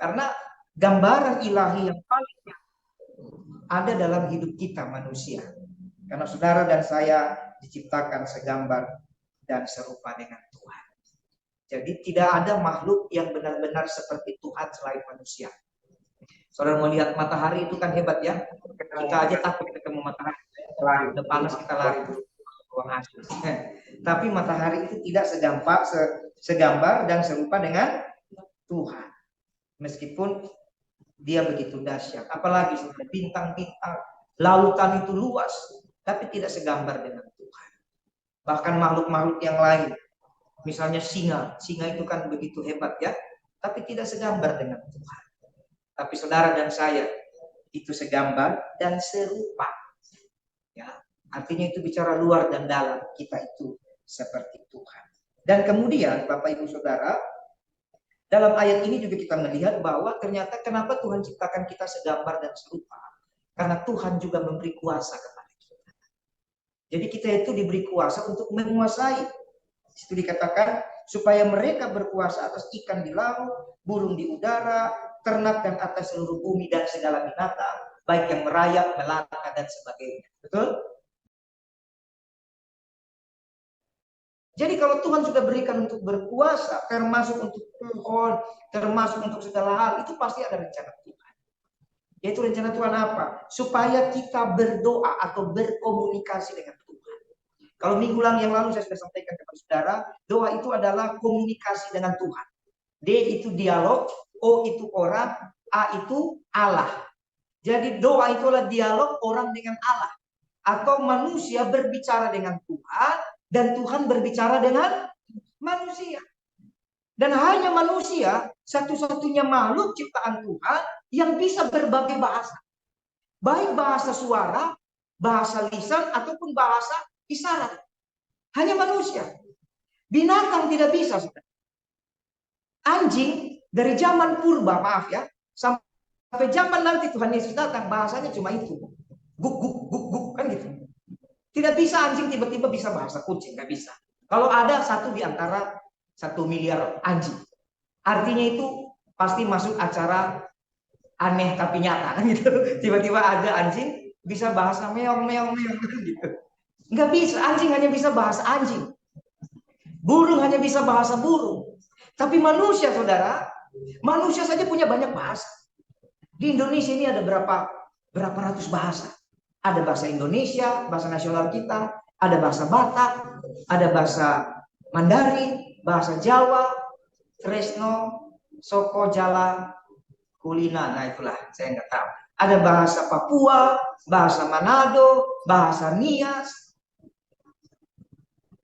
Karena gambaran ilahi yang paling ada dalam hidup kita manusia. Karena saudara dan saya diciptakan segambar dan serupa dengan Tuhan. Jadi tidak ada makhluk yang benar-benar seperti Tuhan selain manusia. Saudara melihat matahari itu kan hebat ya. Kita aja takut ketemu matahari. Udah panas kita lari buang hasil. Tapi matahari itu tidak segambar dan serupa dengan Tuhan. Meskipun dia begitu dahsyat. Apalagi bintang-bintang, lautan itu luas, tapi tidak segambar dengan Tuhan. Bahkan makhluk-makhluk yang lain, misalnya singa itu kan begitu hebat ya, tapi tidak segambar dengan Tuhan. Tapi saudara dan saya itu segambar dan serupa. Ya, artinya itu bicara luar dan dalam, kita itu seperti Tuhan. Dan kemudian Bapak Ibu Saudara, dalam ayat ini juga kita melihat bahwa ternyata kenapa Tuhan ciptakan kita segambar dan serupa. Karena Tuhan juga memberi kuasa kepada kita. Jadi kita itu diberi kuasa untuk menguasai. Itu dikatakan supaya mereka berkuasa atas ikan di laut, burung di udara, ternak dan atas seluruh bumi dan segala binatang, baik yang merayap, melata dan sebagainya. Betul? Jadi kalau Tuhan sudah berikan untuk berkuasa, termasuk untuk pohon, termasuk untuk segala hal, itu pasti ada rencana Tuhan. Yaitu rencana Tuhan apa? Supaya kita berdoa atau berkomunikasi dengan Tuhan. Kalau minggu yang lalu saya sudah sampaikan kepada saudara, doa itu adalah komunikasi dengan Tuhan. D itu dialog, O itu orang, A itu Allah. Jadi doa itu adalah dialog orang dengan Allah. Atau manusia berbicara dengan Tuhan, dan Tuhan berbicara dengan manusia. Dan hanya manusia satu-satunya makhluk ciptaan Tuhan yang bisa berbagai bahasa. Baik bahasa suara, bahasa lisan, ataupun bahasa isyarat. Hanya manusia. Binatang tidak bisa. Anjing dari zaman purba, maaf ya, sampai zaman nanti Tuhan Yesus datang, bahasanya cuma itu. Guk, guk, guk, guk, kan gitu. Tidak bisa anjing tiba-tiba bisa bahasa kucing, nggak bisa. Kalau ada satu di antara 1 miliar anjing, artinya itu pasti masuk acara aneh tapi nyata, gitu. Tiba-tiba ada anjing bisa bahasa meong meong meong, gitu. Nggak bisa, anjing hanya bisa bahasa anjing, burung hanya bisa bahasa burung. Tapi manusia, saudara, manusia saja punya banyak bahasa. Di Indonesia ini ada berapa ratus bahasa. Ada bahasa Indonesia, bahasa nasional kita, ada bahasa Batak, ada bahasa Mandarin, bahasa Jawa, Tresno, Soko, Jala, Kulina. Nah itulah, saya nggak tahu. Ada bahasa Papua, bahasa Manado, bahasa Nias.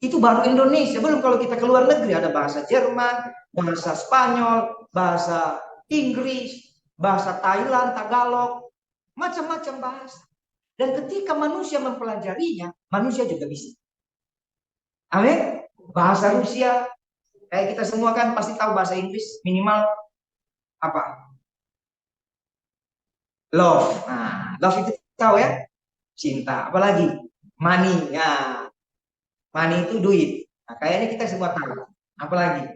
Itu baru Indonesia. Belum kalau kita keluar negeri ada bahasa Jerman, bahasa Spanyol, bahasa Inggris, bahasa Thailand, Tagalog, macam-macam bahasa. Dan ketika manusia mempelajarinya, manusia juga bisa. Amin. Bahasa Rusia, kayak kita semua kan pasti tahu bahasa Inggris minimal apa? Love. Nah, love itu tahu ya? Cinta. Apalagi? Money. Ya. Money itu duit. Nah, kayaknya kita semua tahu. Apalagi?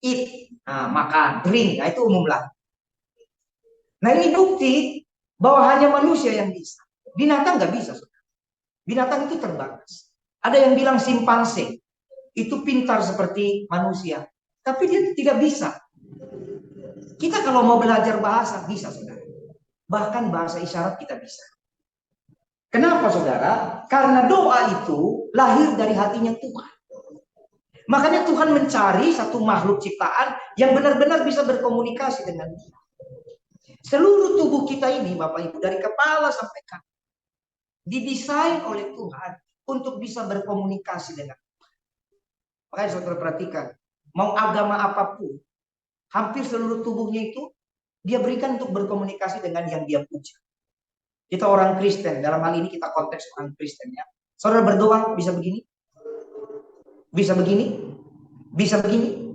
Eat. Nah, makan. Drink. Nah, itu umum lah. Nah, ini bukti bahwa hanya manusia yang bisa. Binatang nggak bisa. Binatang itu terbatas. Ada yang bilang simpanse itu pintar seperti manusia, tapi dia tidak bisa. Kita kalau mau belajar bahasa bisa, saudara. Bahkan bahasa isyarat kita bisa. Kenapa, saudara? Karena doa itu lahir dari hatinya Tuhan. Makanya Tuhan mencari satu makhluk ciptaan yang benar-benar bisa berkomunikasi dengan dia. Seluruh tubuh kita ini, Bapak Ibu, dari kepala sampai kaki, didesain oleh Tuhan untuk bisa berkomunikasi dengan Tuhan. Makanya saudara perhatikan, mau agama apapun, hampir seluruh tubuhnya itu dia berikan untuk berkomunikasi dengan yang dia puja. Kita orang Kristen, dalam hal ini kita konteks orang Kristen ya. Saudara berdoa bisa begini, bisa begini, bisa begini,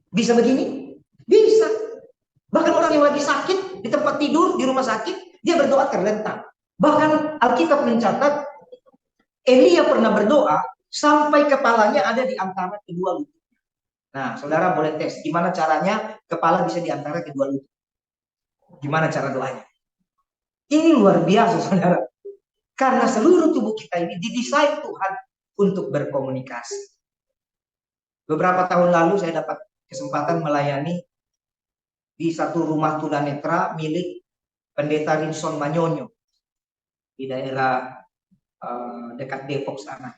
bisa begini, bisa. Bahkan orang yang lagi sakit di tempat tidur di rumah sakit, dia berdoa terlentang. Bahkan Alkitab mencatat Elia pernah berdoa sampai kepalanya ada di antara kedua lutut. Nah, saudara boleh tes gimana caranya kepala bisa di antara kedua lutut. Gimana cara doanya? Ini luar biasa, saudara. Karena seluruh tubuh kita ini didesain Tuhan untuk berkomunikasi. Beberapa tahun lalu saya dapat kesempatan melayani di satu rumah tunanetra milik Pendeta Rinson Manyonyo di daerah dekat Depok sana.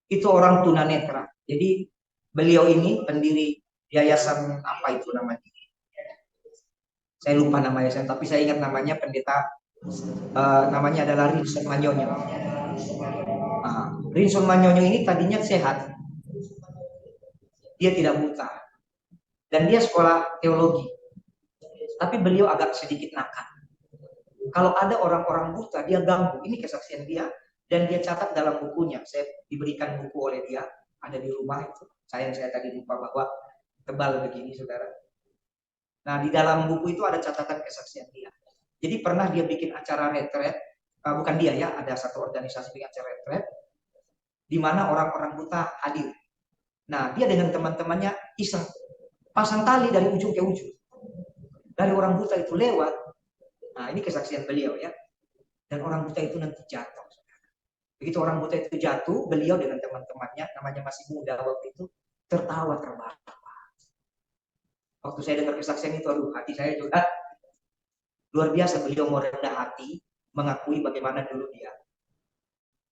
Itu orang tunanetra. Jadi beliau ini pendiri yayasan apa itu namanya? Saya lupa nama yayasan, tapi saya ingat namanya pendeta namanya adalah Rinson Manyonyo. Rinson Manyonyo ini tadinya sehat, dia tidak buta, dan dia sekolah teologi. Tapi beliau agak sedikit nakal. Kalau ada orang-orang buta, dia ganggu. Ini kesaksian dia, dan dia catat dalam bukunya. Saya diberikan buku oleh dia, ada di rumah itu. Saya tadi lupa bahwa tebal begini, saudara. Nah, di dalam buku itu ada catatan kesaksian dia. Jadi pernah dia bikin acara retret, bukan dia ya, ada satu organisasi bikin acara retret, di mana orang-orang buta hadir. Nah, dia dengan teman-temannya iseng pasang tali dari ujung ke ujung. Dari orang buta itu lewat. Nah, ini kesaksian beliau ya. Dan orang buta itu nanti jatuh. Begitu orang buta itu jatuh, beliau dengan teman-temannya, namanya masih muda waktu itu, tertawa terbahak. Waktu saya dengar kesaksian itu, aduh, hati saya juga luar biasa. Beliau mau rendah hati, mengakui bagaimana dulu dia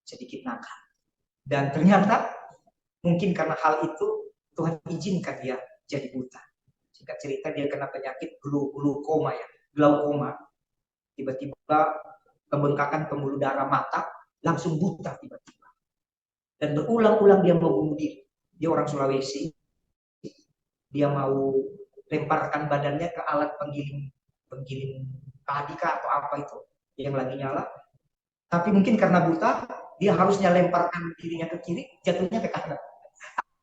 sedikit nakal. Dan ternyata mungkin karena hal itu Tuhan izinkan dia jadi buta. Singkat cerita dia kena penyakit glaukoma ya, glaukoma. Tiba-tiba pembengkakan pembuluh darah mata, langsung buta tiba-tiba. Dan berulang-ulang dia mau bunuh diri. Dia orang Sulawesi. Dia mau lemparkan badannya ke alat penggiling padi atau apa itu yang lagi nyala. Tapi mungkin karena buta, dia harusnya lemparkan dirinya ke kiri, jatuhnya ke kanan.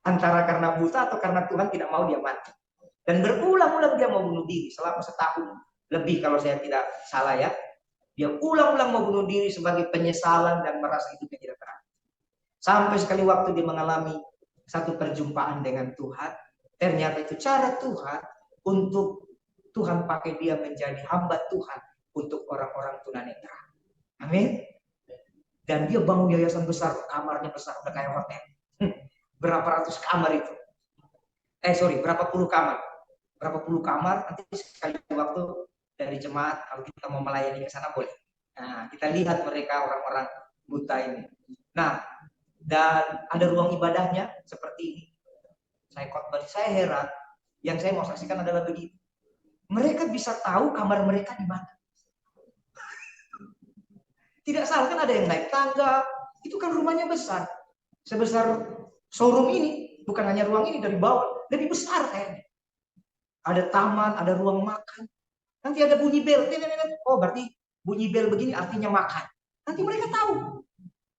Antara karena buta atau karena Tuhan tidak mau dia mati. Dan berulang-ulang dia mau bunuh diri selama setahun lebih kalau saya tidak salah ya. Dia ulang-ulang mau bunuh diri sebagai penyesalan dan merasa hidupnya tidak terang. Sampai sekali waktu dia mengalami satu perjumpaan dengan Tuhan, ternyata itu cara Tuhan untuk Tuhan pakai dia menjadi hamba Tuhan untuk orang-orang tunanetra. Amin. Dan dia bangun yayasan besar, kamarnya besar, udah kayak hotel. Berapa ratus kamar itu? Berapa puluh kamar? Berapa puluh kamar? Nanti sekali waktu dari jemaat, kalau kita mau melayani ke sana boleh. Nah, kita lihat mereka orang-orang buta ini. Nah, dan ada ruang ibadahnya seperti ini. Saya heran, yang saya mau saksikan adalah begitu. Mereka bisa tahu kamar mereka di mana. Tidak salah kan ada yang naik tangga, itu kan rumahnya besar. Sebesar showroom ini, bukan hanya ruang ini dari bawah, lebih besar kayaknya. Ada taman, ada ruang makan. Nanti ada bunyi bel. Oh, berarti bunyi bel begini artinya makan. Nanti mereka tahu.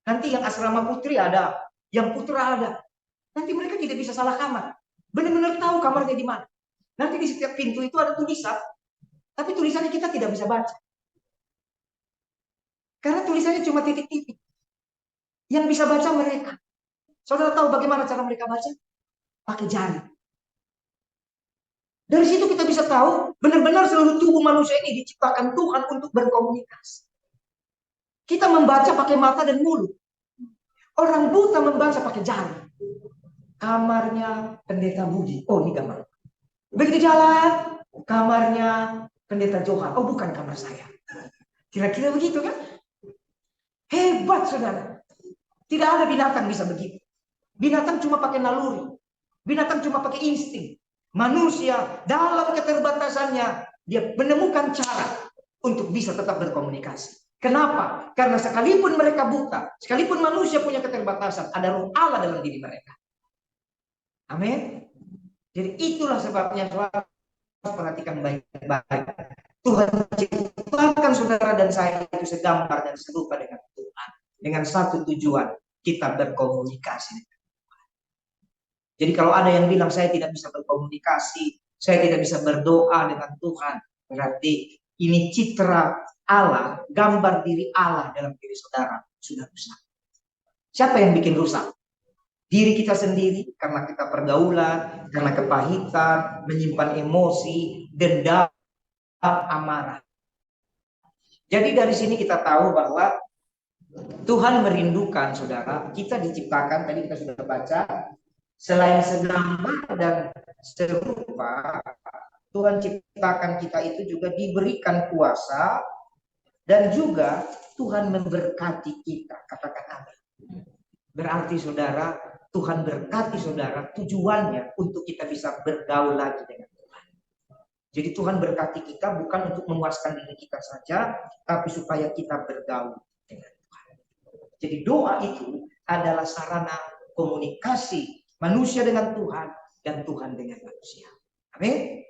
Nanti yang asrama putri ada, yang putra ada. Nanti mereka tidak bisa salah kamar. Benar-benar tahu kamarnya di mana. Nanti di setiap pintu itu ada tulisan. Tapi tulisannya kita tidak bisa baca. Karena tulisannya cuma titik-titik. Yang bisa baca mereka. Saudara tahu bagaimana cara mereka baca? Pakai jari. Dari situ kita bisa tahu benar-benar seluruh tubuh manusia ini diciptakan Tuhan untuk berkomunikasi. Kita membaca pakai mata dan mulut. Orang buta membaca pakai jari. Kamarnya Pendeta Budi. Oh, ini kamar. Begitu jalan, kamarnya Pendeta Johan. Oh, bukan kamar saya. Kira-kira begitu kan? Hebat, saudara. Tidak ada binatang bisa begitu. Binatang cuma pakai naluri. Binatang cuma pakai insting. Manusia dalam keterbatasannya, dia menemukan cara untuk bisa tetap berkomunikasi. Kenapa? Karena sekalipun mereka buta, sekalipun manusia punya keterbatasan, ada roh Allah dalam diri mereka. Amin. Jadi itulah sebabnya perhatikan baik-baik. Tuhan ciptakan saudara dan saya itu segambar dan serupa dengan Tuhan. Dengan satu tujuan, kita berkomunikasi. Jadi kalau ada yang bilang saya tidak bisa berkomunikasi, saya tidak bisa berdoa dengan Tuhan, berarti ini citra Allah, gambar diri Allah dalam diri saudara sudah rusak. Siapa yang bikin rusak? Diri kita sendiri, karena kita pergaulan, karena kepahitan, menyimpan emosi, dendam, amarah. Jadi dari sini kita tahu bahwa Tuhan merindukan, saudara, kita diciptakan, tadi kita sudah baca, selain segambar dan serupa, Tuhan ciptakan kita itu juga diberikan kuasa, dan juga Tuhan memberkati kita. Katakan amin. Berarti saudara, Tuhan berkati saudara, tujuannya untuk kita bisa bergaul lagi dengan Tuhan. Jadi Tuhan berkati kita bukan untuk memuaskan diri kita saja, tapi supaya kita bergaul dengan Tuhan. Jadi doa itu adalah sarana komunikasi manusia dengan Tuhan dan Tuhan dengan manusia. Amin.